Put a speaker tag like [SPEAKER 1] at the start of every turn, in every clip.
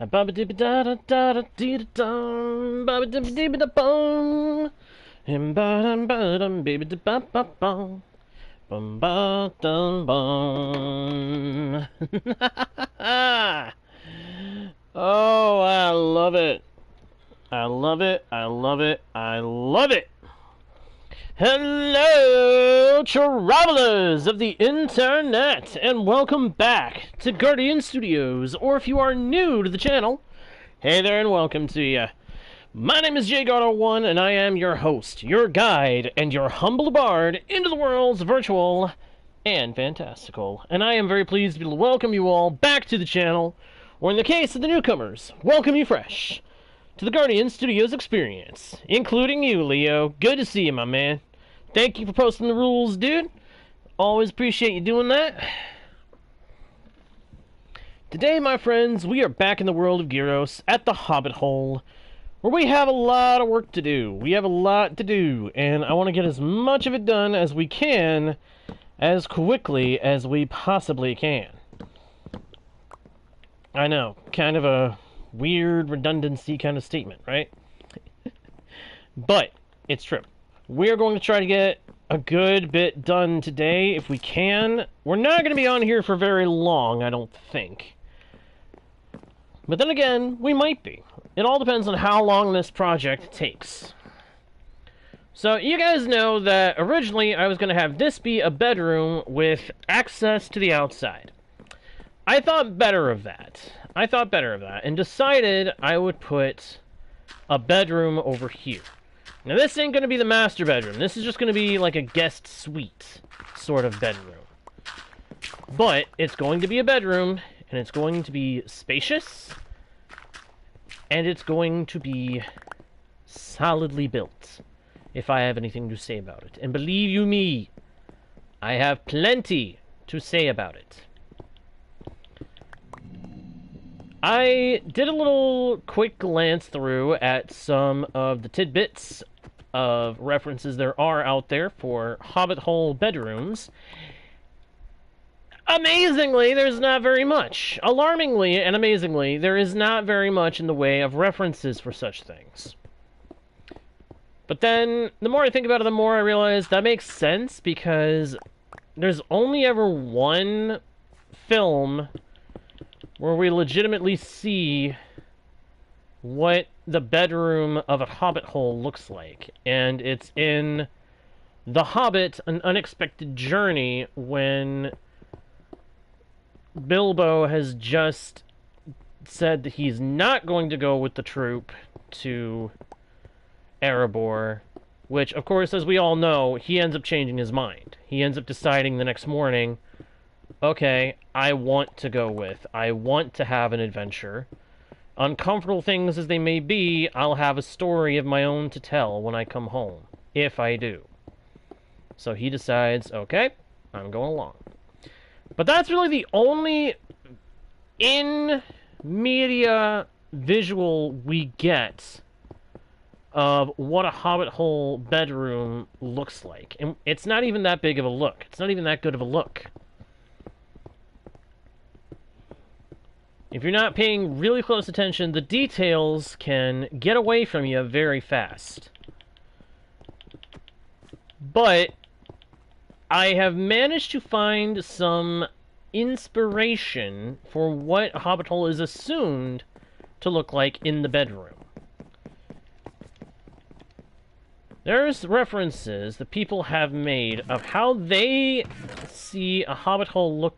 [SPEAKER 1] Baba dibba da da da da dee da dum, baba dibba dibba da bum, and ba dum ba dum baby da ba ba bum, bum ba dum bum. Oh, I love it. I love it. I love it. I love it. Hello, travelers of the internet, and welcome back to Guardian Studios, or if you are new to the channel, hey there and welcome to you. My name is JGuard, and I am your host, your guide, and your humble bard into the worlds virtual and fantastical. And I am very pleased to be able to welcome you all back to the channel, or in the case of the newcomers, welcome you fresh to the Guardian Studios experience, including you, Leo. Good to see you, my man. Thank you for posting the rules, dude. Always appreciate you doing that. Today, my friends, we are back in the world of Gyros at the Hobbit Hole, where we have a lot of work to do. We have a lot to do, and I want to get as much of it done as we can, as quickly as we possibly can. I know, kind of a weird redundancy kind of statement, right? But it's true. We're going to try to get a good bit done today if we can. We're not going to be on here for very long, I don't think. But then again, we might be. It all depends on how long this project takes. So you guys know that originally I was going to have this be a bedroom with access to the outside. I thought better of that. And decided I would put a bedroom over here. Now, this ain't going to be the master bedroom. This is just going to be like a guest suite sort of bedroom. But it's going to be a bedroom, and it's going to be spacious, and it's going to be solidly built, if I have anything to say about it. And believe you me, I have plenty to say about it. I did a little quick glance through at some of the tidbits of references there are out there for Hobbit Hole bedrooms. Amazingly, there's not very much. Alarmingly and amazingly, there is not very much in the way of references for such things. But then, the more I think about it, the more I realize that makes sense, because there's only ever one film where we legitimately see what the bedroom of a Hobbit Hole looks like. And it's in The Hobbit, An Unexpected Journey, when Bilbo has just said that he's not going to go with the troop to Erebor, which, of course, as we all know, he ends up changing his mind. He ends up deciding the next morning, okay, I want to go with. I want to have an adventure. Uncomfortable things as they may be, I'll have a story of my own to tell when I come home, if I do. So he decides, okay, I'm going along. But that's really the only in-media visual we get of what a Hobbit Hole bedroom looks like. And it's not even that big of a look. It's not even that good of a look. If you're not paying really close attention, the details can get away from you very fast. But I have managed to find some inspiration for what Hobbit Hole is assumed to look like in the bedroom. There's references that people have made of how they see a Hobbit Hole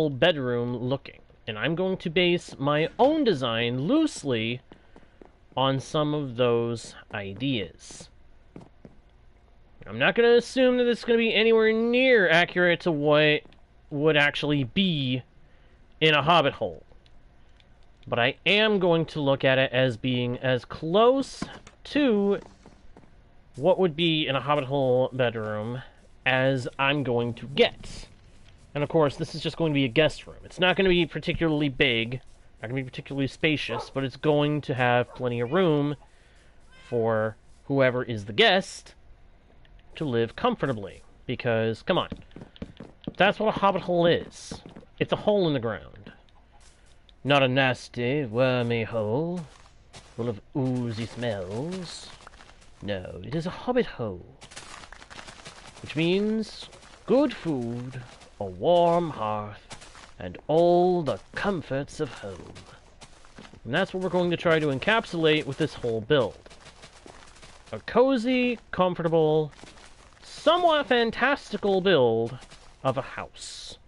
[SPEAKER 1] bedroom looking. And I'm going to base my own design loosely on some of those ideas. I'm not going to assume that it's going to be anywhere near accurate to what would actually be in a Hobbit Hole. But I am going to look at it as being as close to what would be in a Hobbit Hole bedroom as I'm going to get. And of course, this is just going to be a guest room. It's not going to be particularly big, not going to be particularly spacious, but it's going to have plenty of room for whoever is the guest to live comfortably. Because, come on, that's what a Hobbit Hole is. It's a hole in the ground. Not a nasty, wormy hole, full of oozy smells. No, it is a hobbit hole. Which means good food, a warm hearth, and all the comforts of home. And that's what we're going to try to encapsulate with this whole build. A cozy, comfortable, somewhat fantastical build of a house.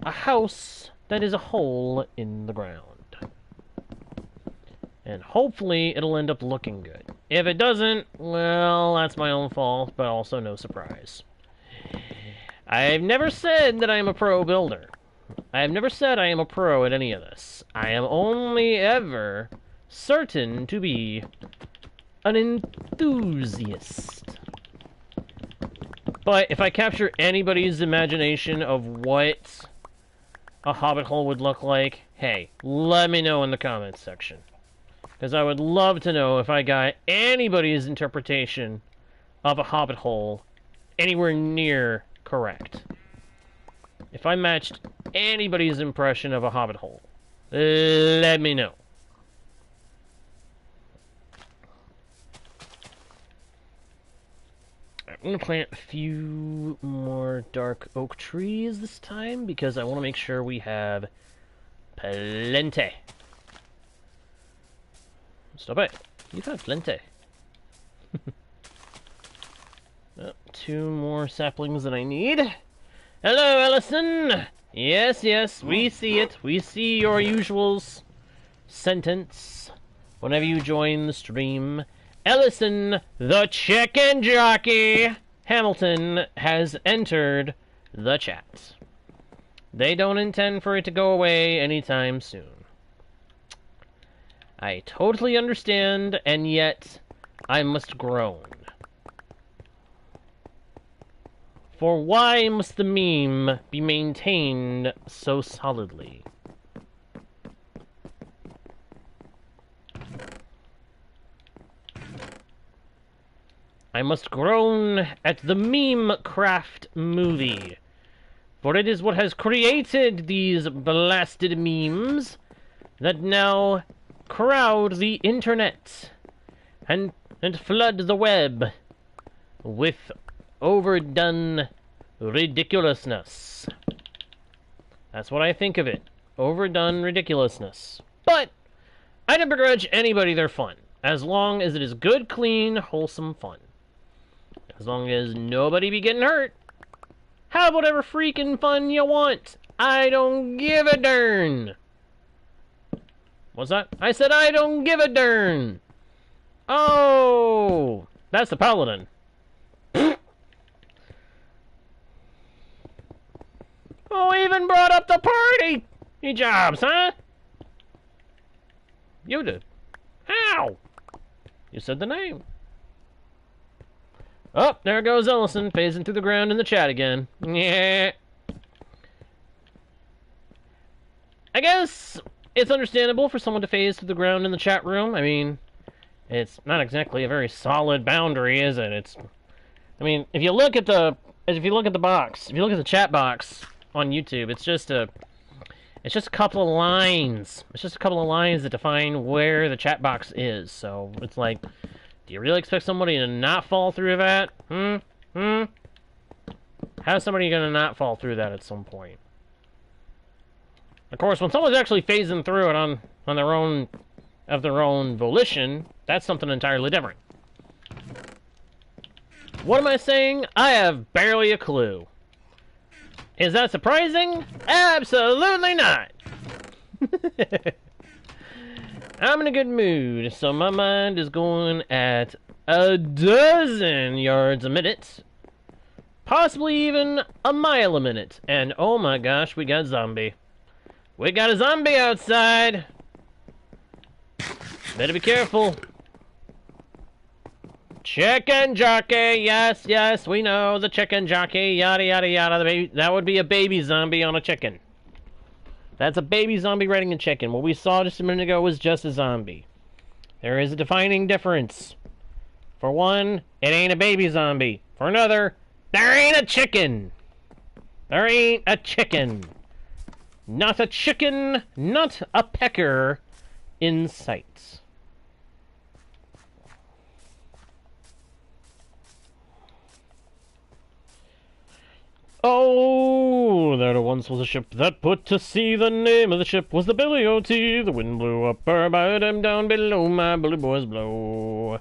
[SPEAKER 1] A house that is a hole in the ground. And hopefully it'll end up looking good. If it doesn't, well, that's my own fault, but also no surprise. I've never said that I am a pro builder. I have never said I am a pro at any of this. I am only ever certain to be an enthusiast. But if I capture anybody's imagination of what a Hobbit Hole would look like, hey, let me know in the comments section. Because I would love to know if I got anybody's interpretation of a Hobbit Hole anywhere near correct. If I matched anybody's impression of a Hobbit Hole, let me know. I'm going to plant a few more dark oak trees this time because I want to make sure we have plenty. Stop it. You've had plenty. Oh, 2 more saplings that I need. Hello, Ellison! Yes, yes, we see it. We see your usual sentence whenever you join the stream. Ellison, the chicken jockey, Hamilton, has entered the chat. They don't intend for it to go away anytime soon. I totally understand, and yet I must groan. For why must the meme be maintained so solidly? I must groan at the meme craft movie, for it is what has created these blasted memes that now crowd the internet and flood the web with overdone ridiculousness. That's what I think of it. Overdone ridiculousness. But I don't begrudge anybody their fun, as long as it is good, clean, wholesome fun. As long as nobody be getting hurt. Have whatever freaking fun you want. I don't give a darn. What's that? I said I don't give a darn. Oh, that's the paladin. Oh, even brought up the party jobs, huh? You did. How? You said the name. Oh, there goes Ellison, phasing through the ground in the chat again. Yeah. I guess it's understandable for someone to phase through the ground in the chat room. I mean, it's not exactly a very solid boundary, is it? I mean, if you look at the box, if you look at the chat box on YouTube, it's just a couple of lines. It's just a couple of lines that define where the chat box is. So it's like, do you really expect somebody to not fall through that? How's somebody gonna not fall through that at some point? Of course, when someone's actually phasing through it on their own volition, that's something entirely different. What am I saying? I have barely a clue. Is that surprising? Absolutely not. I'm in a good mood, so my mind is going at 12 yards a minute. Possibly even a mile a minute. And oh my gosh, we got zombie. We got a zombie outside. Better be careful. Chicken jockey, yes, yes, we know, the chicken jockey, yada, yada, yada. The baby, that would be a baby zombie on a chicken. That's a baby zombie riding a chicken. What we saw just a minute ago was just a zombie. There is a defining difference. For one, it ain't a baby zombie. For another, there ain't a chicken. There ain't a chicken. Not a chicken, not a pecker in sight. Oh, there once was a ship that put to sea. The name of the ship was the Billy O.T. The wind blew up her bow, and down below my bully boys blow.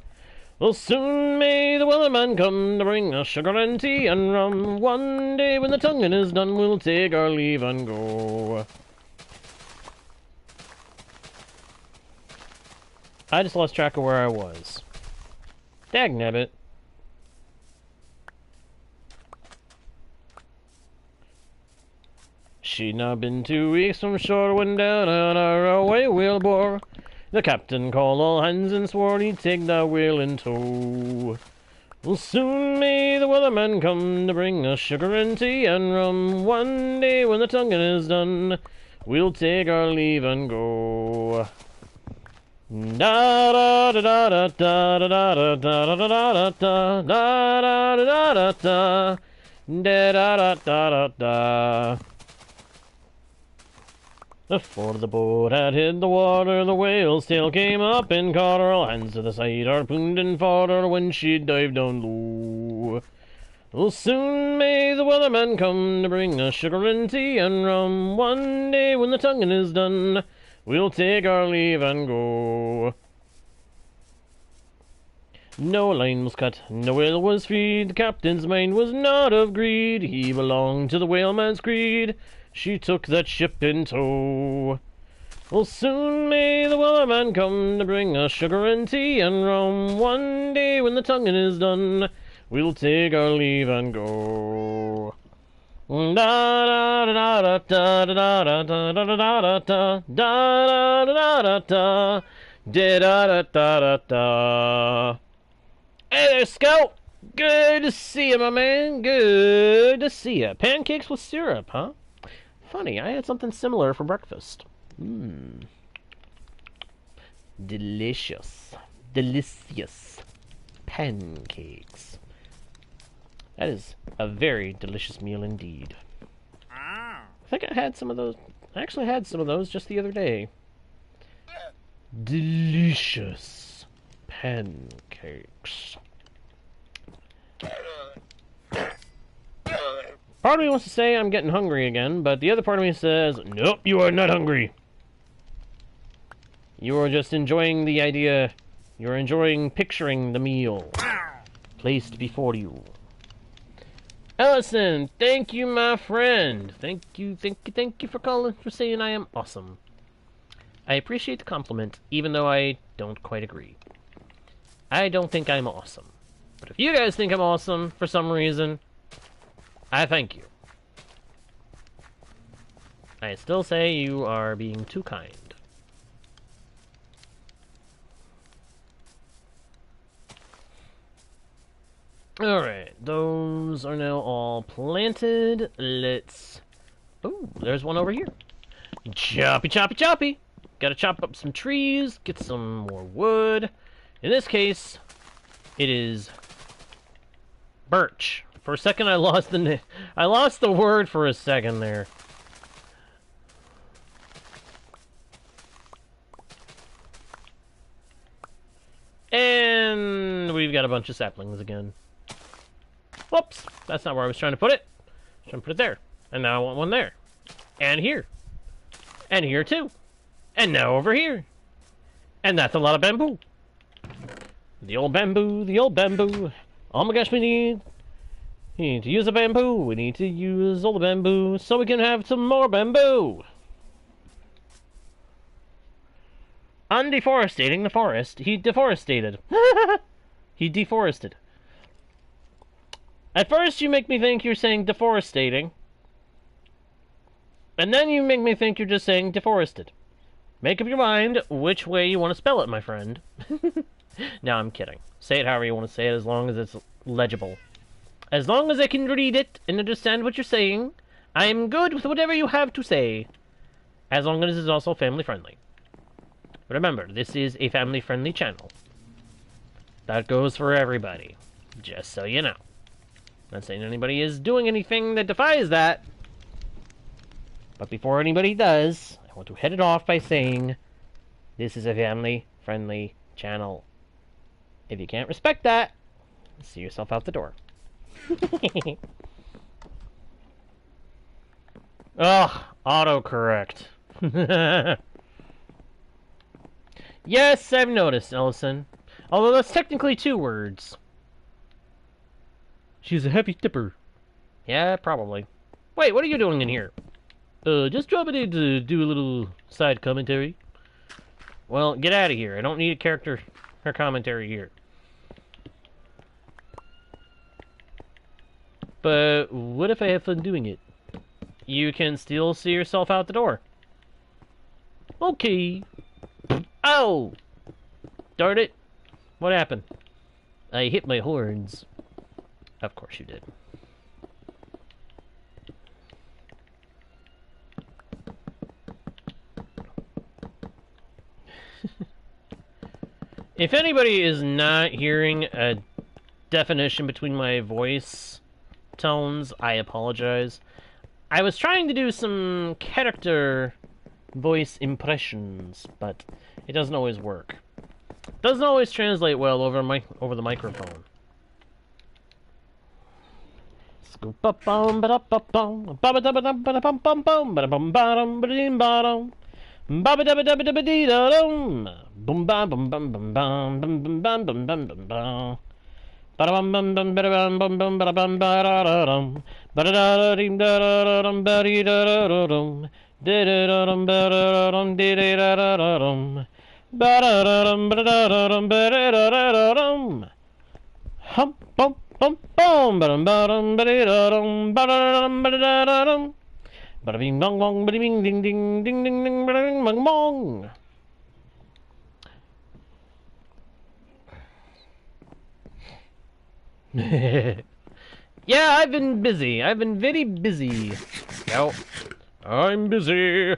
[SPEAKER 1] Well, soon may the wellerman come to bring us sugar and tea and rum. One day when the tonguing is done, we'll take our leave and go. I just lost track of where I was. Dagnabbit. She'd now been 2 weeks from shore when down on our away whale bore. The captain called all hands and swore he'd take that whale in tow. Well, soon may the weatherman come to bring us sugar and tea and rum. One day when the tonguing is done, we'll take our leave and go. Da da da da da da da da da da da da da da da da da da da da. Before the boat had hit the water, the whale's tail came up and caught her. All hands to the side, harpooned and fought her when she dived down low. Well, soon may the weatherman come to bring us sugar and tea and rum. One day when the tonguing is done, we'll take our leave and go. No line was cut, no whale was freed. The captain's mind was not of greed. He belonged to the whaleman's creed. She took that ship in tow. Well, soon may the wellerman come to bring us sugar and tea and rum. One day when the tonguing is done, we'll take our leave and go. Da da da da da da da da da da da da da da da da da da. Hey there, Scout! Good to see you, my man. Good to see you. Pancakes with syrup, huh? Funny, I had something similar for breakfast. Delicious. Delicious. Pancakes. That is a very delicious meal indeed. I think I had some of those. I actually had some of those just the other day. Delicious pancakes. Part of me wants to say I'm getting hungry again, but the other part of me says, nope, you are not hungry. You are just enjoying the idea. You're enjoying picturing the meal placed before you. Ellison, thank you, my friend. Thank you for calling, for saying I am awesome. I appreciate the compliment, even though I don't quite agree. I don't think I'm awesome. But if you guys think I'm awesome for some reason, I thank you. I still say you are being too kind. Alright, those are now all planted. Let's... Oh, there's one over here. Choppy, choppy, choppy! Gotta chop up some trees, get some more wood. In this case, it is birch. For a second, I lost the word for a second there. And we've got a bunch of saplings again. Whoops, that's not where I was trying to put it. I was trying to put it there. And now I want one there. And here. And here too. And now over here. And that's a lot of bamboo. The old bamboo, the old bamboo. Oh my gosh, we need to use the bamboo. We need to use all the bamboo so we can have some more bamboo. Undeforestating the forest, he deforested. He deforested. At first you make me think you're saying deforestating. And then you make me think you're just saying deforested. Make up your mind which way you want to spell it, my friend. No, I'm kidding. Say it however you want to say it, as long as it's legible. As long as I can read it and understand what you're saying, I am good with whatever you have to say. As long as it's also family-friendly. Remember, this is a family-friendly channel. That goes for everybody. Just so you know. Not saying anybody is doing anything that defies that. But before anybody does, I want to head it off by saying, this is a family-friendly channel. If you can't respect that, see yourself out the door. Ugh, autocorrect. Yes, I've noticed, Ellison. Although that's technically 2 words. She's a heavy tipper. Yeah, probably. Wait, what are you doing in here? Just dropping in to do a little side commentary. Well, get out of here. I don't need a character or commentary here. But what if I have fun doing it? You can still see yourself out the door. Okay. Oh! Darn it. What happened? I hit my horns. Of course you did. If anybody is not hearing a definition between my voice tones, I apologize. I was trying to do some character voice impressions, but it doesn't always work. It doesn't always translate well over the microphone. Scoop up bum ba da ba bum ba ba da ba da bum bum bum ba da bum bottom ba ding bottom ba ba da ba da ba da dee da dum bum bam bum bum bum bum bum bum bum bum bum bum ba da bum bum bum ba da bum bum bum ba da bum ba da da dum ba da da dee da da dum ba dee da da dum dee da dum ba da dum dee da da dum ba da dum ba da dum ba da dum hum bum bum bum ba dum ba da dum ba da dum ba da dum ba da bing bong bong ba ding ding ding ding ding ding ba ding bong bong. Yeah, I've been busy. I've been very busy. Yep. I'm busy,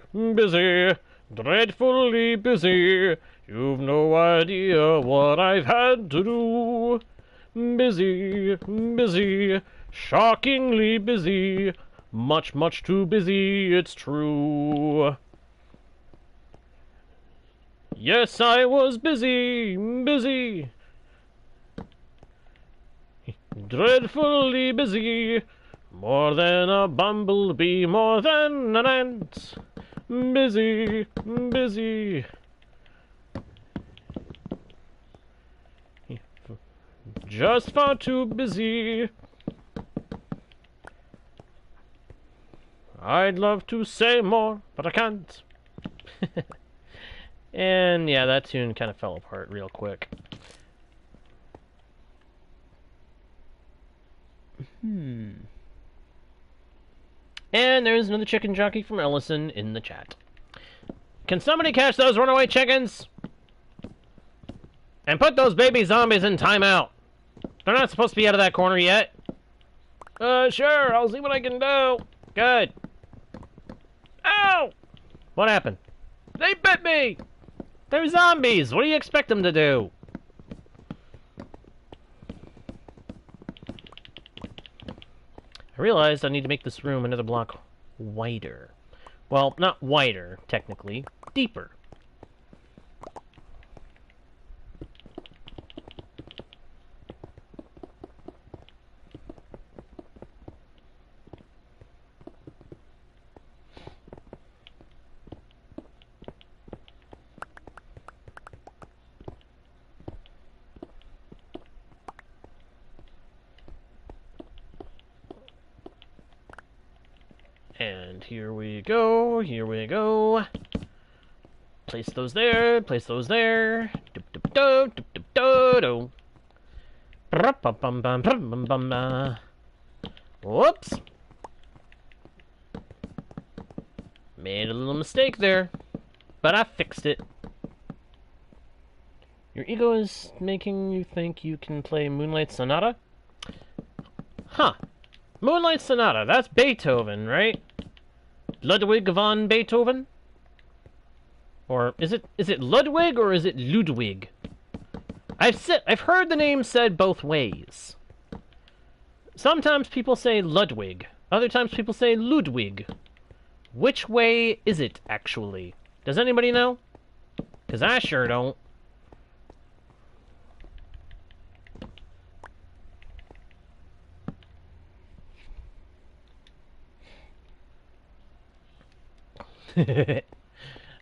[SPEAKER 1] dreadfully busy. You've no idea what I've had to do. Busy, shockingly busy. Much, much too busy, it's true. Yes, I was busy. Dreadfully busy. More than a bumblebee, more than an ant. Busy. Just far too busy. I'd love to say more, but I can't. And yeah, that tune kind of fell apart real quick. And there's another chicken jockey from Ellison in the chat. Can somebody catch those runaway chickens? And put those baby zombies in timeout. They're not supposed to be out of that corner yet. Sure, I'll see what I can do. Good. Ow! What happened? They bit me! They're zombies! What do you expect them to do? I realized I need to make this room another block wider. Well, not wider, technically. Deeper. And here we go. Place those there. Whoops. Made a little mistake there, but I fixed it. Your ego is making you think you can play Moonlight Sonata? Huh. Moonlight Sonata, that's Beethoven, right? Ludwig van Beethoven? Or is it Ludwig or is it Ludwig? I've heard the name said both ways. Sometimes people say Ludwig. Other times people say Ludwig. Which way is it, actually? Does anybody know? Because I sure don't.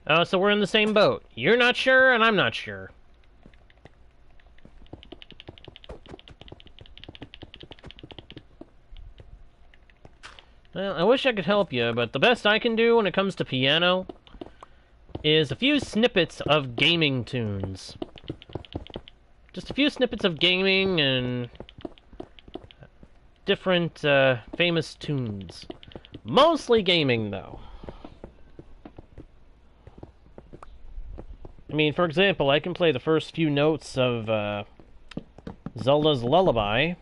[SPEAKER 1] Oh, so we're in the same boat. You're not sure, and I'm not sure. Well, I wish I could help you, but the best I can do when it comes to piano is a few snippets of gaming tunes. Just a few snippets of gaming and different famous tunes. Mostly gaming, though. I mean, for example, I can play the first few notes of Zelda's Lullaby.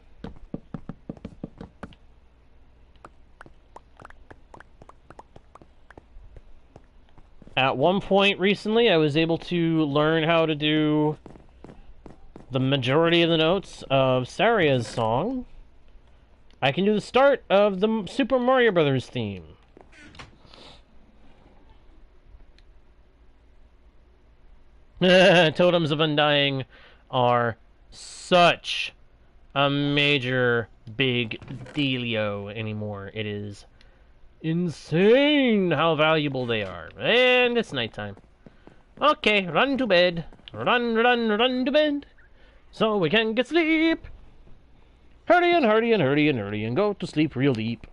[SPEAKER 1] At one point recently, I was able to learn how to do the majority of the notes of Saria's song. I can do the start of the Super Mario Brothers theme. Totems of Undying are such a major big dealio anymore. It is insane how valuable they are. And it's nighttime. Okay, run to bed. Run to bed. So we can get sleep. Hurry and hurry and hurry and hurry and go to sleep real deep.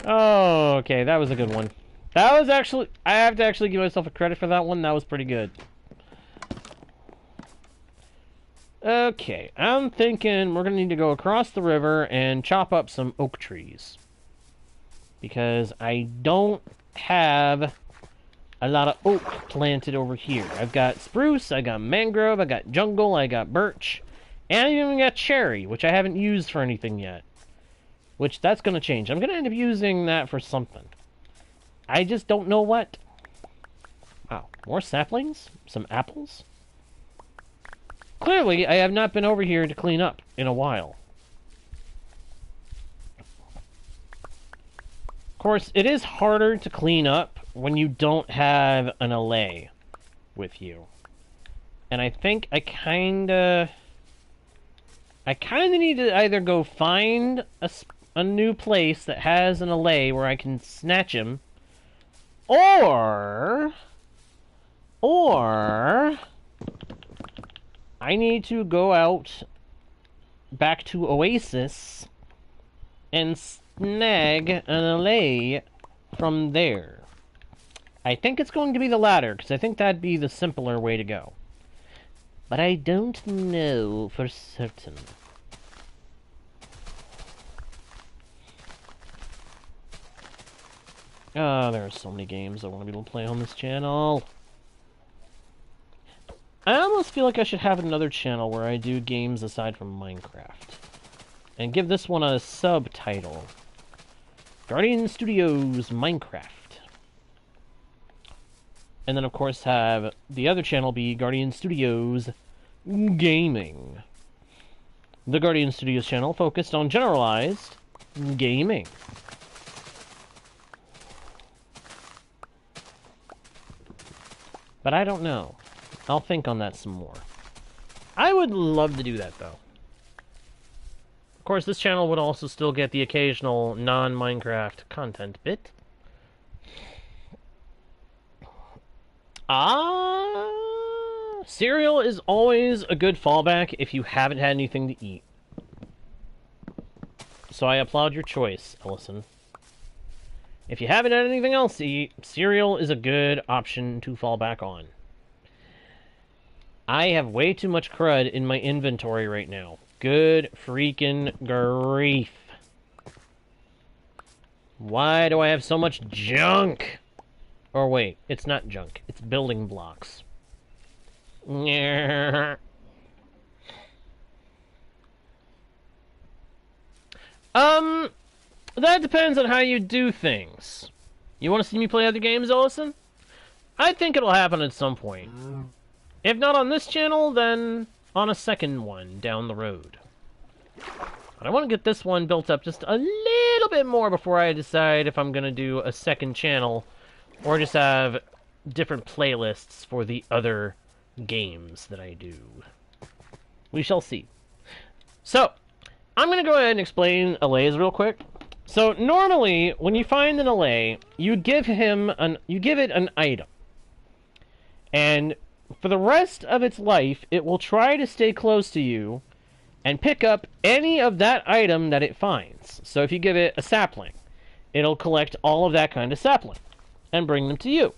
[SPEAKER 1] Oh, okay, that was a good one. That was actually... I have to actually give myself a credit for that one. That was pretty good. Okay, I'm thinking we're going to need to go across the river and chop up some oak trees. Because I don't have a lot of oak planted over here. I've got spruce, I got mangrove, I got jungle, I got birch, and I even got cherry, which I haven't used for anything yet. Which, that's going to change. I'm going to end up using that for something. I just don't know what. Wow, more saplings? Some apples? Clearly, I have not been over here to clean up in a while. Of course, it is harder to clean up when you don't have an allay with you. And I think I kinda need to either go find a new place that has an allay where I can snatch him, or I need to go out back to Oasis and snag an allay from there. I think it's going to be the latter, because I think that'd be the simpler way to go. But I don't know for certain. Oh, there are so many games I want to be able to play on this channel. I almost feel like I should have another channel where I do games aside from Minecraft. And give this one a subtitle. Guardian Studios Minecraft. And then, of course, have the other channel be Guardian Studios Gaming. The Guardian Studios channel focused on generalized gaming. But I don't know. I'll think on that some more. I would love to do that, though. Of course, this channel would also still get the occasional non-Minecraft content bit. Cereal is always a good fallback if you haven't had anything to eat. So I applaud your choice, Ellison. If you haven't had anything else to eat, cereal is a good option to fall back on. I have way too much crud in my inventory right now. Good freaking grief. Why do I have so much junk? Or wait, it's not junk. It's building blocks. That depends on how you do things. You want to see me play other games, Ellison? I think it'll happen at some point. If not on this channel, then on a second one down the road. But I want to get this one built up just a little bit more before I decide if I'm going to do a second channel or just have different playlists for the other games that I do. We shall see. So, I'm going to go ahead and explain allays real quick. So, normally, when you find an allay, you give it an item. And for the rest of its life, it will try to stay close to you and pick up any of that item that it finds. So if you give it a sapling, it'll collect all of that kind of sapling and bring them to you.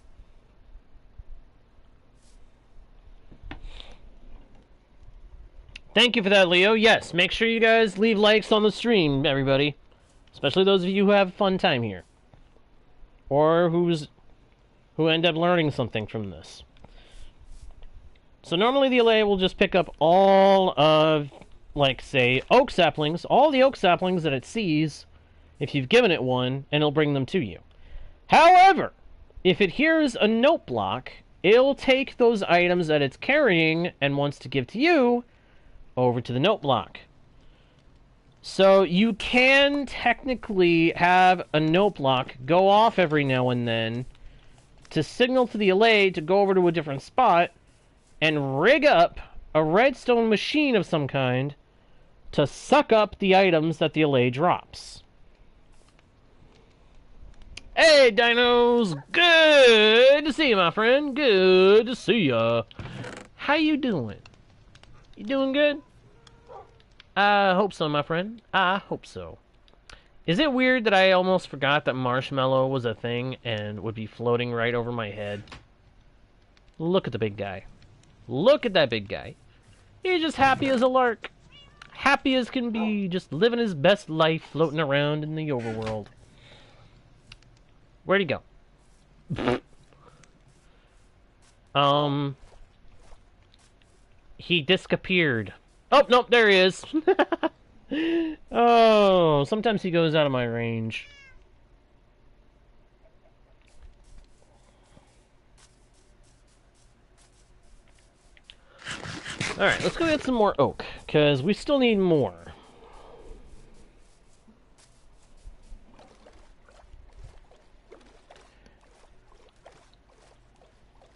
[SPEAKER 1] Thank you for that, Leo. Yes, make sure you guys leave likes on the stream, everybody. Especially those of you who have a fun time here. Or who end up learning something from this. So normally the allay will just pick up all of, like, say, oak saplings, all the oak saplings that it sees, if you've given it one, and it'll bring them to you. However, if it hears a note block, it'll take those items that it's carrying and wants to give to you over to the note block. So you can technically have a note block go off every now and then to signal to the allay to go over to a different spot and rig up a redstone machine of some kind to suck up the items that the allay drops. Hey, dinos! Good to see you, my friend. Good to see ya. How you doing? You doing good? I hope so, my friend. I hope so. Is it weird that I almost forgot that marshmallow was a thing and would be floating right over my head? Look at the big guy. Look at that big guy. He's just happy as a lark. Happy as can be, just living his best life floating around in the overworld. Where'd he go? He disappeared. Oh, nope, there he is. Oh, sometimes he goes out of my range. Alright, let's go get some more oak, because we still need more.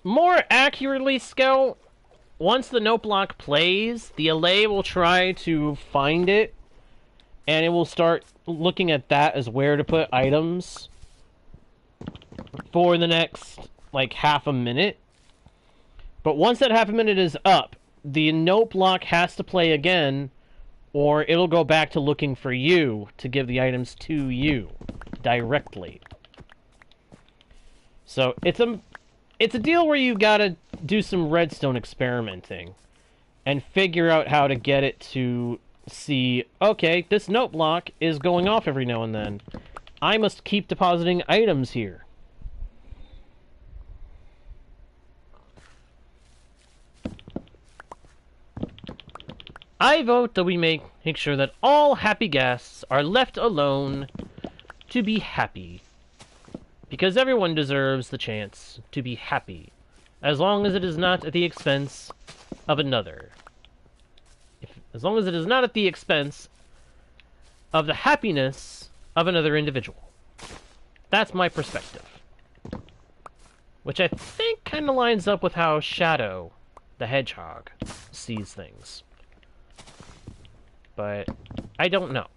[SPEAKER 1] More accurately, Scout, once the note block plays, the allay will try to find it, and it will start looking at that as where to put items for the next, like, half a minute. But once that half a minute is up, the note block has to play again, or it'll go back to looking for you to give the items to you directly. So it's a deal where you gotta do some redstone experimenting and figure out how to get it to see, okay, this note block is going off every now and then. I must keep depositing items here. I vote that we make sure that all happy guests are left alone to be happy. Because everyone deserves the chance to be happy, as long as it is not at the expense of another. As long as it is not at the expense of the happiness of another individual. That's my perspective. Which I think kind of lines up with how Shadow, the Hedgehog, sees things. But I don't know.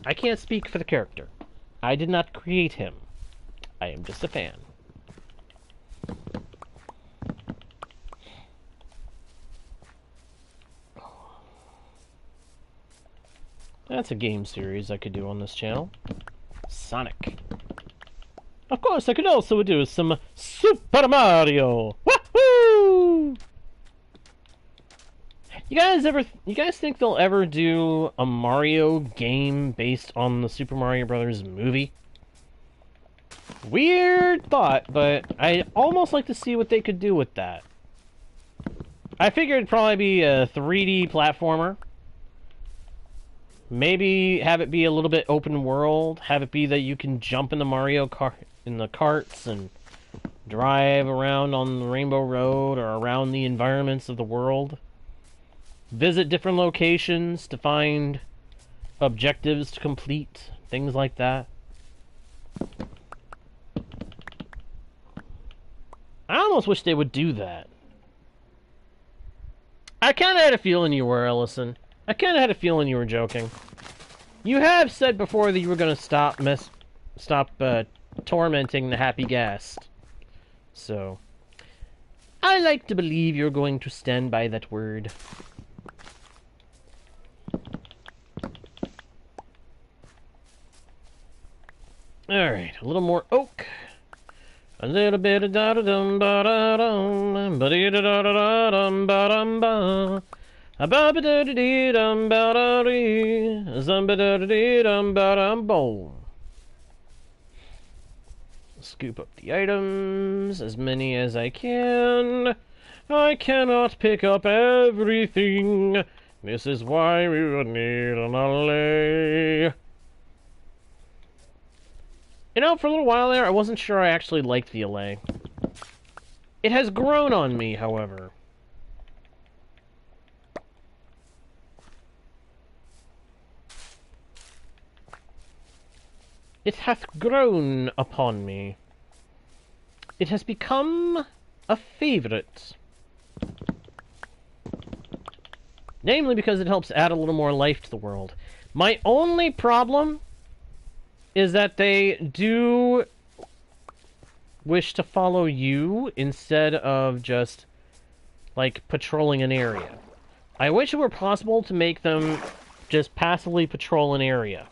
[SPEAKER 1] I can't speak for the character. I did not create him. I am just a fan. That's a game series I could do on this channel. Sonic. Of course, I could also do some Super Mario! Woohoo! You guys think they'll ever do a Mario game based on the Super Mario Brothers movie? Weird thought, but I almost like to see what they could do with that. I figured it'd probably be a 3D platformer. Maybe have it be a little bit open world. Have it be that you can jump in the Mario Kart in the carts and drive around on the Rainbow Road or around the environments of the world. Visit different locations to find objectives to complete, things like that. I almost wish they would do that. I kind of had a feeling you were, Ellison. I kind of had a feeling you were joking. You have said before that you were going to stop tormenting the happy guest. So, I like to believe you're going to stand by that word. Alright, a little more oak. A little bit of da-da-dum, ba-da-dum, ba-dee-da-da-da-dum, ba-dum-ba. A-ba-ba-da-da-dee-dum, ba-da-dee, zum-ba-da-da-dee-dum, ba-dum-bo. Scoop up the items, as many as I can. I cannot pick up everything. This is why we would need an alley. You know, for a little while there, I wasn't sure I actually liked the alley. It has grown on me, however. It hath grown upon me. It has become a favorite. Namely because it helps add a little more life to the world. My only problem is that they do wish to follow you instead of just, like, patrolling an area. I wish it were possible to make them just passively patrol an area.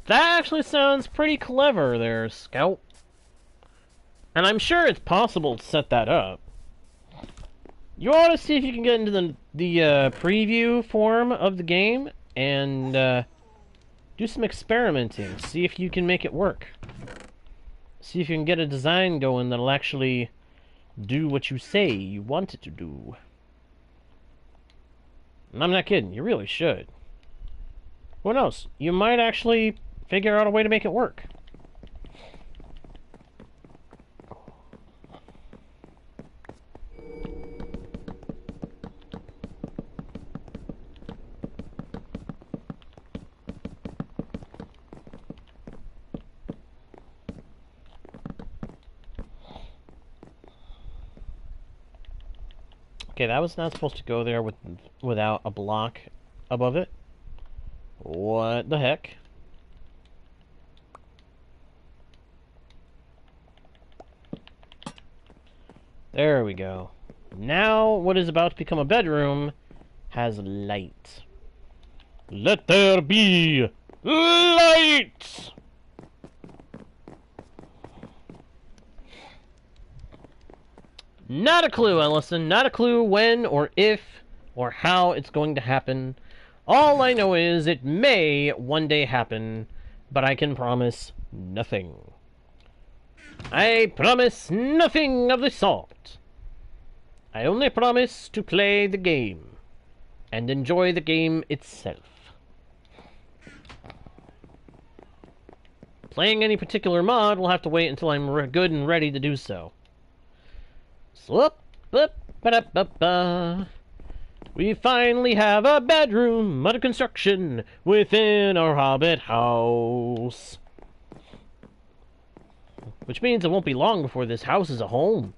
[SPEAKER 1] That actually sounds pretty clever there, Scout. And I'm sure it's possible to set that up. You ought to see if you can get into the preview form of the game and do some experimenting. See if you can make it work. See if you can get a design going that'll actually do what you say you want it to do. And I'm not kidding, you really should. Who knows? You might actually figure out a way to make it work. Okay, that was not supposed to go there without a block above it. What the heck? There we go. Now, what is about to become a bedroom has light. Let there be light! Not a clue, Ellison. Not a clue when or if or how it's going to happen. All I know is it may one day happen, but I can promise nothing. I promise nothing of the sort. I only promise to play the game and enjoy the game itself. Playing any particular mod will have to wait until I'm good and ready to do so. We finally have a bedroom under construction within our Hobbit house. Which means it won't be long before this house is a home.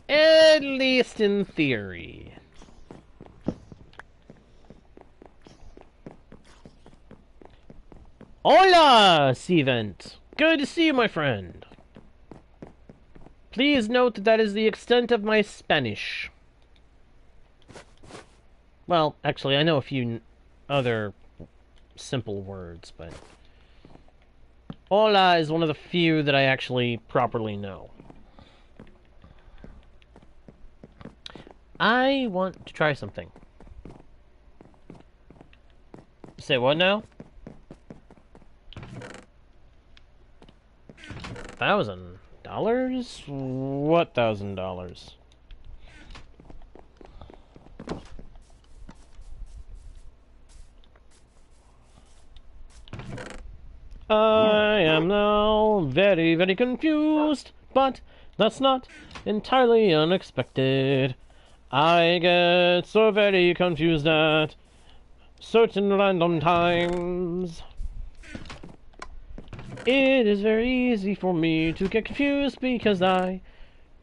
[SPEAKER 1] At least in theory. Hola, Cvent. Good to see you, my friend. Please note that that is the extent of my Spanish. Well, actually, I know a few other simple words, but hola is one of the few that I actually properly know. I want to try something. Say what now? $1,000? What $1,000? I am now very, very confused, but that's not entirely unexpected. I get so very confused at certain random times. It is very easy for me to get confused because I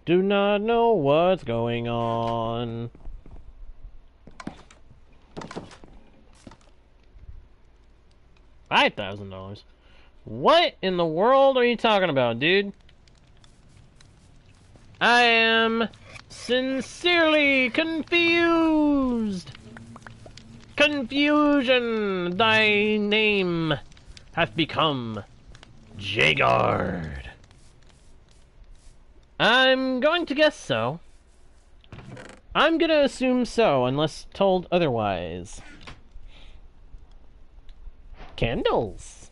[SPEAKER 1] do not know what's going on. $5,000. What in the world are you talking about, dude? I am sincerely confused. Confusion, thy name hath become JGuard. I'm going to guess so. I'm gonna assume so, unless told otherwise. Candles.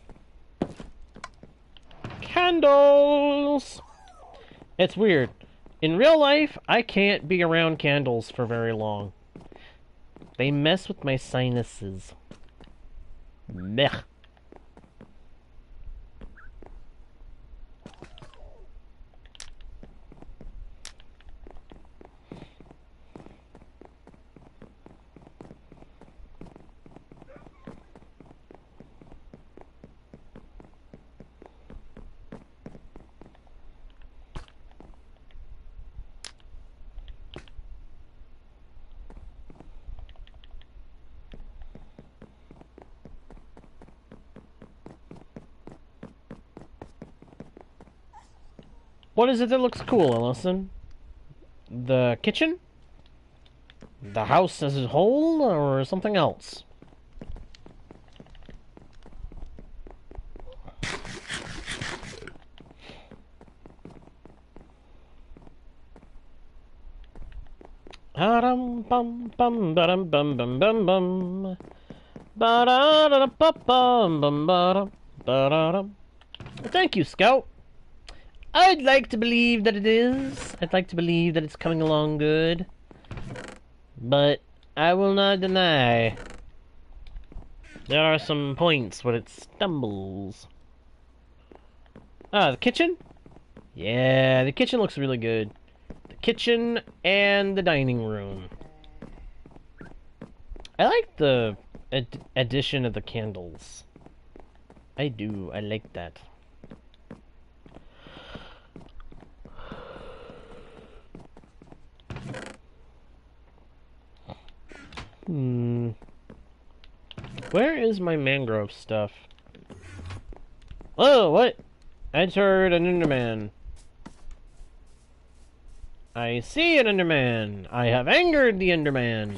[SPEAKER 1] Candles! It's weird. In real life, I can't be around candles for very long. They mess with my sinuses. Meh. What is it that looks cool, Ellison? The kitchen? The house as a whole, or something else? Bum bum bum bum bum bum bum bum. Thank you, Scout. I'd like to believe that it is. I'd like to believe that it's coming along good. But I will not deny. There are some points where it stumbles. Ah, the kitchen? Yeah, the kitchen looks really good. The kitchen and the dining room. I like the addition of the candles. I do. I like that. Where is my mangrove stuff? Oh, what? I heard an Enderman. I see an Enderman. I have angered the Enderman.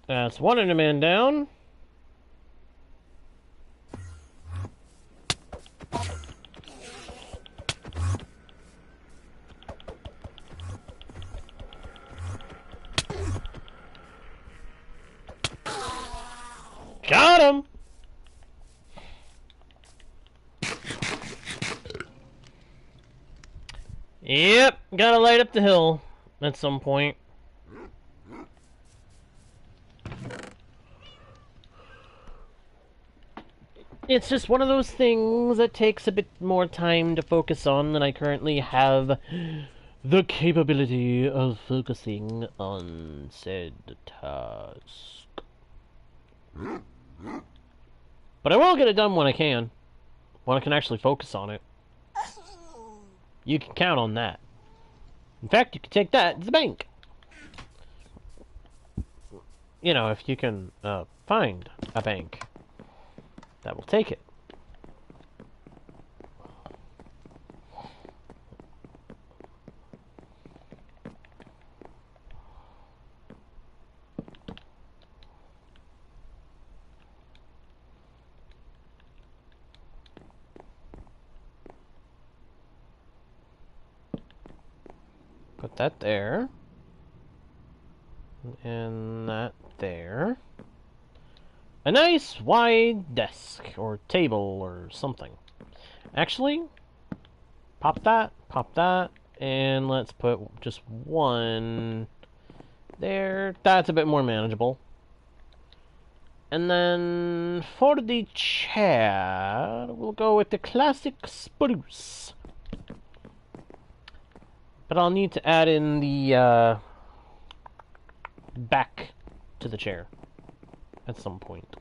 [SPEAKER 1] That's one Enderman down. Got him! Yep, gotta light up the hill at some point. It's just one of those things that takes a bit more time to focus on than I currently have the capability of focusing on said task. But I will get it done when I can. When I can actually focus on it. You can count on that. In fact, you can take that to the bank. You know, if you can find a bank that will take it. Put that there. And that there. a nice wide desk or table or something. Actually, pop that, and let's put just one there. That's a bit more manageable. And then for the chair, we'll go with the classic spruce. But I'll need to add in the back to the chair at some point.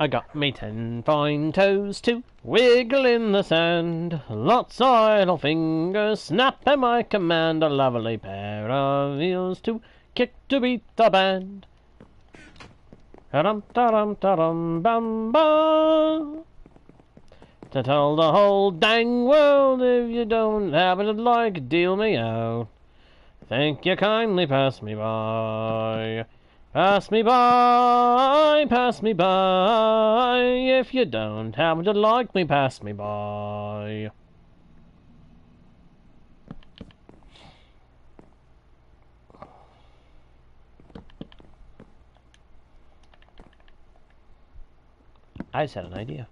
[SPEAKER 1] I got me 10 fine toes to wiggle in the sand, lots of idle fingers snap at my command, a lovely pair of heels to kick to beat the band. Ta-dum-ta-dum-ta-dum-bum-ba. To tell the whole dang world, if you don't happen to like, deal me out. Thank you kindly, pass me by. Pass me by, pass me by. If you don't happen to like me, pass me by. I just had an idea.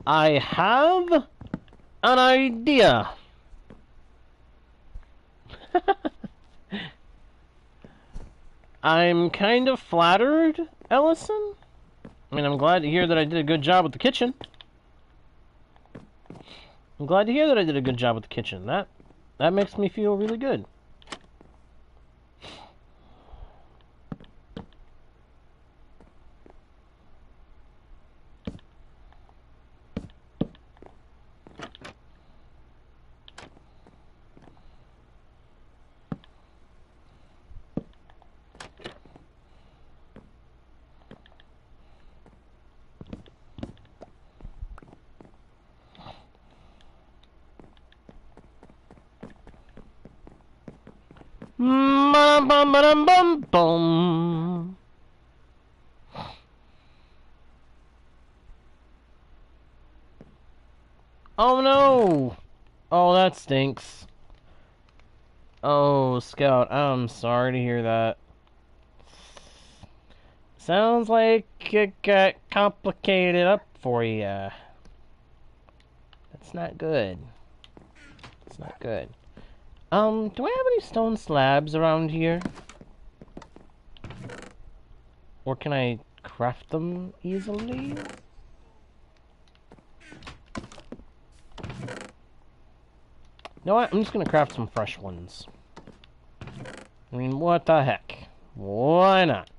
[SPEAKER 1] I have an idea. I'm kind of flattered, Ellison. I mean, I'm glad to hear that I did a good job with the kitchen. I'm glad to hear that I did a good job with the kitchen. That makes me feel really good. Bum. Oh no! Oh, that stinks. Oh, Scout, I'm sorry to hear that. Sounds like it got complicated up for you. That's not good. It's not good. Do I have any stone slabs around here? Or can I craft them easily? You know what? I'm just gonna craft some fresh ones. I mean, what the heck? Why not?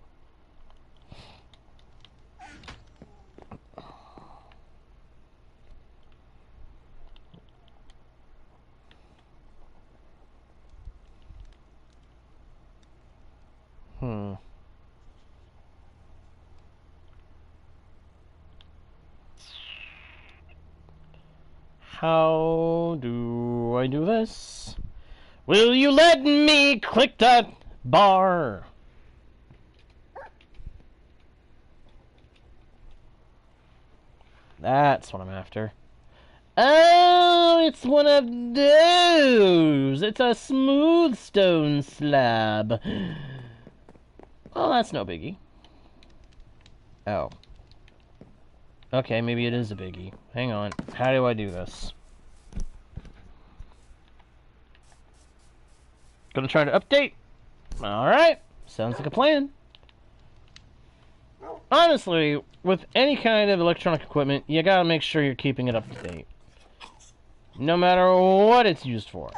[SPEAKER 1] How do I do this? Will you let me click that bar? That's what I'm after. Oh, it's one of those. It's a smooth stone slab. Well, that's no biggie. Oh. Okay, maybe it is a biggie. Hang on. How do I do this? Gonna try to update. Alright. Sounds like a plan. Honestly, with any kind of electronic equipment, you gotta make sure you're keeping it up to date. No matter what it's used for.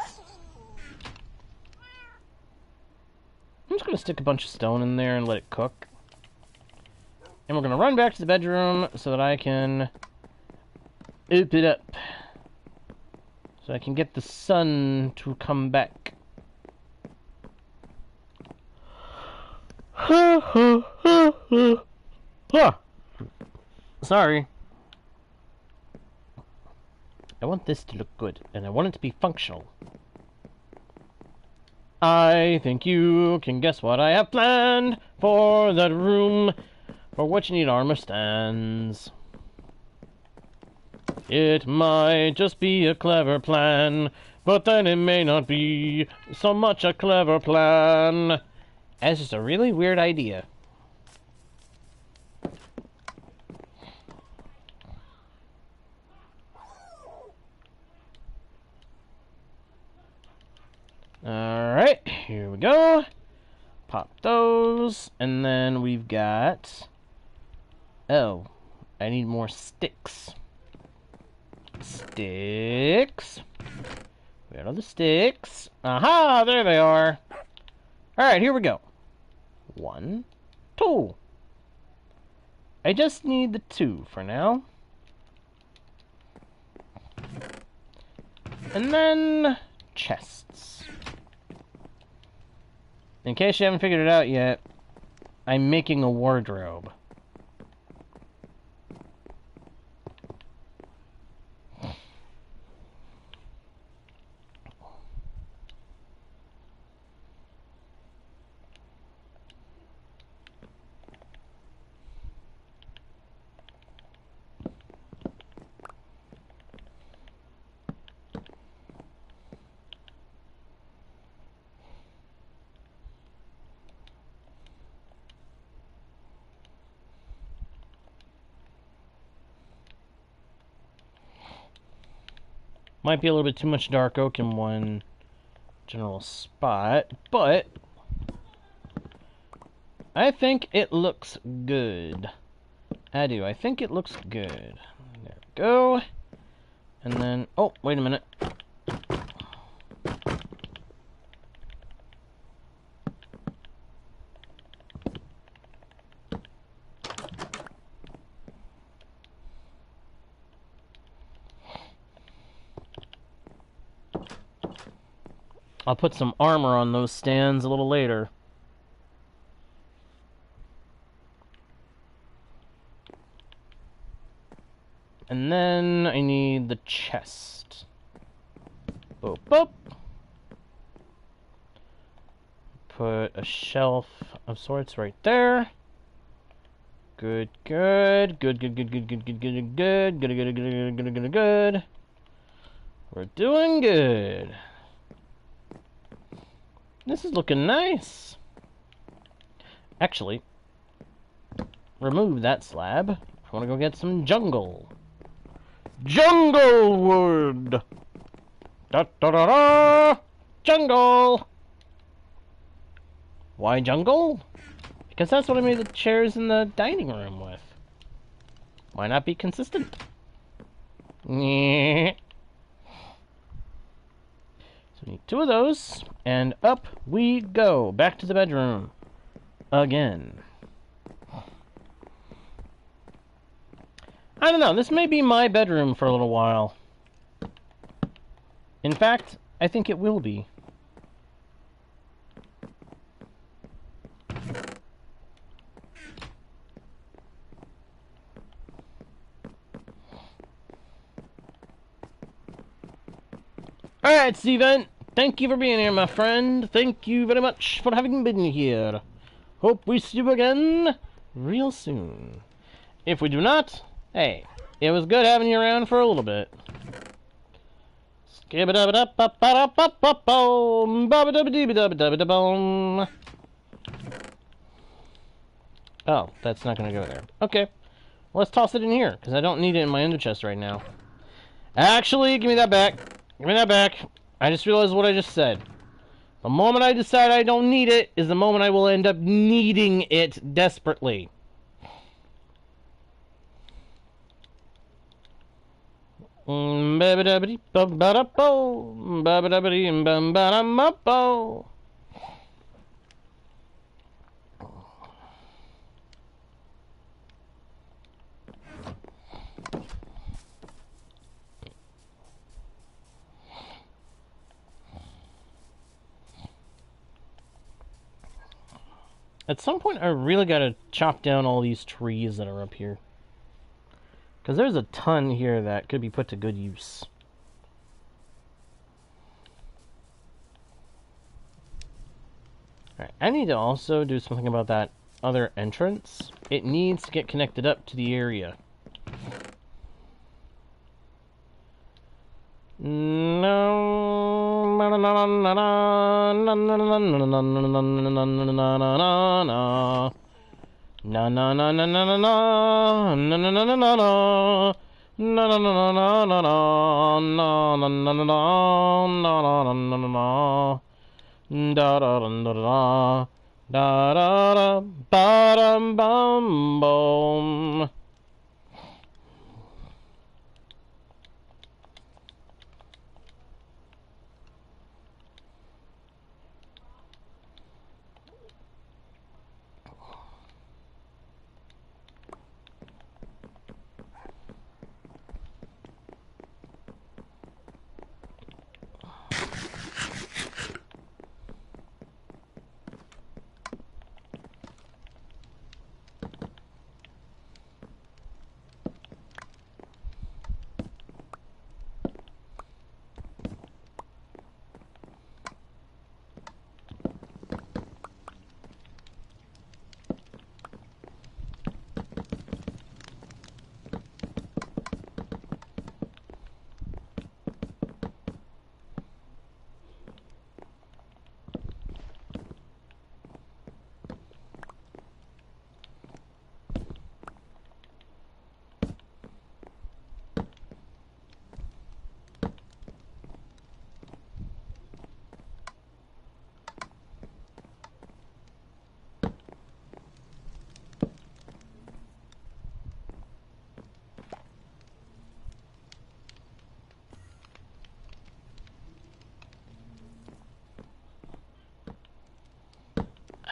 [SPEAKER 1] I'm just gonna stick a bunch of stone in there and let it cook. And we're gonna run back to the bedroom so that I can open it up. So I can get the sun to come back. Sorry. I want this to look good, and I want it to be functional. I think you can guess what I have planned for that room. For what you need armor stands. It might just be a clever plan, but then it may not be so much a clever plan. That's just a really weird idea. Alright, here we go. Pop those, and then we've got... Oh, I need more sticks. Sticks. Where are the sticks? Aha, there they are. Alright, here we go. 1, 2. I just need the 2 for now. And then chests. In case you haven't figured it out yet, I'm making a wardrobe. Might be a little bit too much dark oak in one general spot, but I think it looks good. I do. I think it looks good. There we go. And then... Oh, wait a minute. I'll put some armor on those stands a little later. And then I need the chest. Boop, boop. Put a shelf of sorts right there. Good, good. Good, good, good, good, good, good, good, good, good, good, good, good, good, good, good. We're doing good. This is looking nice. Actually, remove that slab. I want to go get some jungle. Jungle wood! Da da da da! Jungle! Why jungle? Because that's what I made the chairs in the dining room with. Why not be consistent? Yeah. So we need 2 of those, and up we go. Back to the bedroom. Again. I don't know, this may be my bedroom for a little while. In fact, I think it will be. Alright, Steven. Thank you for being here, my friend. Thank you very much for having been here. Hope we see you again real soon. If we do not, hey, it was good having you around for a little bit. Oh, that's not gonna go there. Okay. Let's toss it in here, because I don't need it in my ender chest right now. Actually, give me that back. Give me that back. I just realized what I just said. The moment I decide I don't need it is the moment I will end up needing it desperately. At some point, I really gotta chop down all these trees that are up here. Because there's a ton here that could be put to good use. Alright, I need to also do something about that other entrance. It needs to get connected up to the area.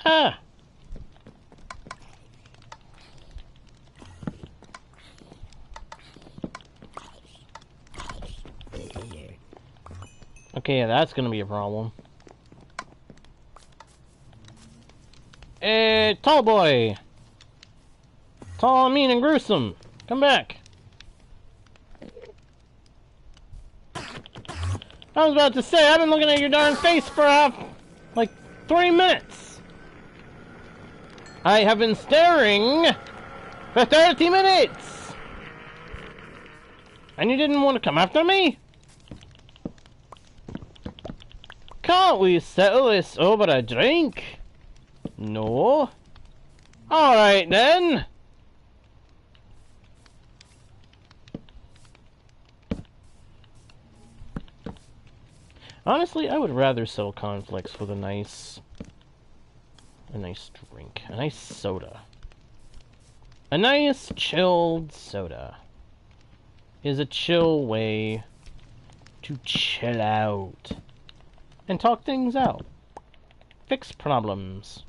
[SPEAKER 1] Ah! Okay, yeah, that's gonna be a problem. Hey, tall boy! Tall, mean, and gruesome! Come back! I was about to say, I've been looking at your darn face for like 3 minutes! I have been staring for 30 minutes! And you didn't want to come after me? Can't we settle this over a drink? No? Alright then! Honestly, I would rather settle conflicts with a nice drink. A nice soda. A nice chilled soda is a chill way to chill out and talk things out. Fix problems.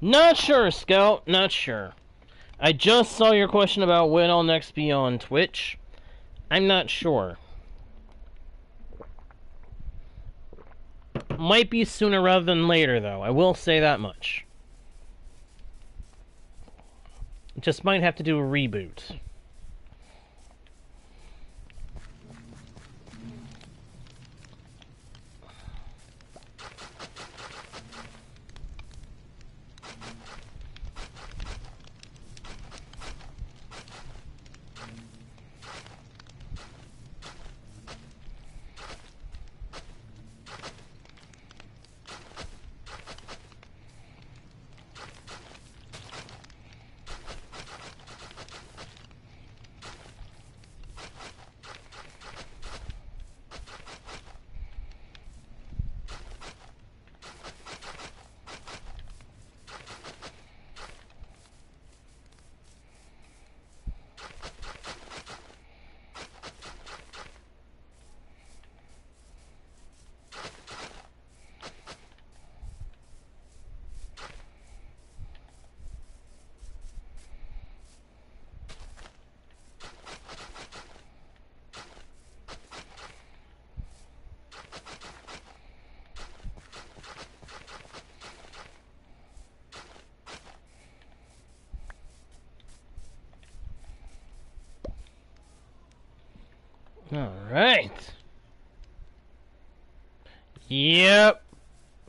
[SPEAKER 1] Not sure, Scout. Not sure. I just saw your question about when I'll next be on Twitch. I'm not sure. Might be sooner rather than later, though. I will say that much. Just might have to do a reboot. Alright. Yep.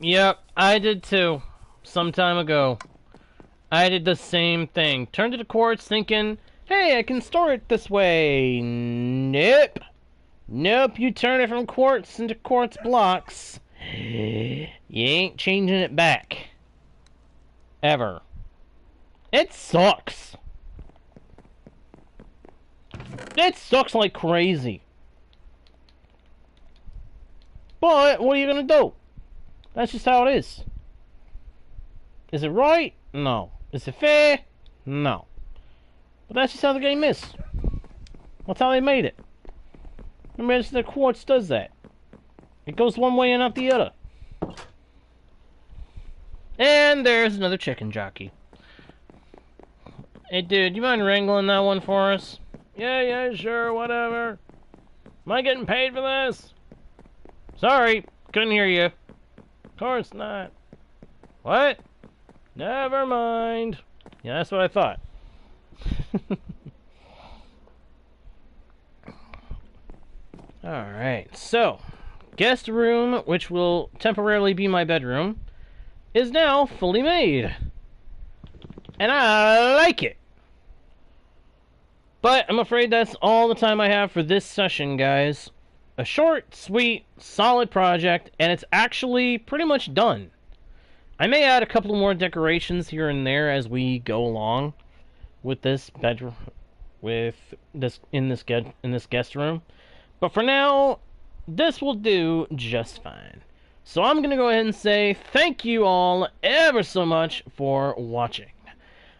[SPEAKER 1] Yep, I did too. Some time ago. I did the same thing. Turned to the quartz thinking, hey, I can store it this way. Nope. Nope, you turn it from quartz into quartz blocks. You ain't changing it back. Ever. It sucks. It sucks like crazy. But, what are you gonna do? That's just how it is. Is it right? No. Is it fair? No. But that's just how the game is. That's how they made it. Remember, the quartz does that. It goes one way and not the other. And there's another chicken jockey. Hey, dude, you mind wrangling that one for us? Yeah, sure, whatever. Am I getting paid for this? Sorry, couldn't hear you. Of course not. What? Never mind. Yeah, that's what I thought. Alright, so, guest room, which will temporarily be my bedroom, is now fully made. And I like it. But I'm afraid that's all the time I have for this session, guys. A short, sweet, solid project, and it's actually pretty much done. I may add a couple more decorations here and there as we go along with this bedroom, in this guest room. But for now, this will do just fine. So I'm gonna go ahead and say thank you all ever so much for watching.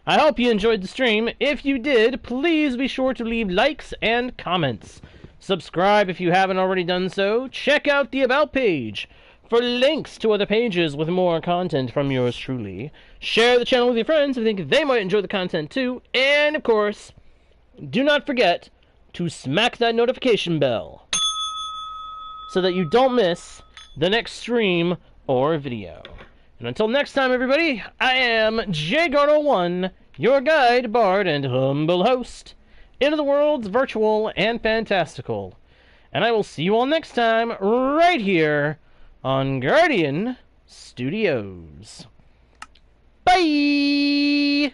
[SPEAKER 1] I hope you enjoyed the stream. If you did, please be sure to leave likes and comments. Subscribe if you haven't already done so. Check out the About page for links to other pages with more content from yours truly. Share the channel with your friends if you think they might enjoy the content too. And, of course, do not forget to smack that notification bell so that you don't miss the next stream or video. And until next time, everybody, I am JGuard01, your guide, bard, and humble host into the worlds virtual and fantastical. And I will see you all next time, right here on Guardian Studios. Bye!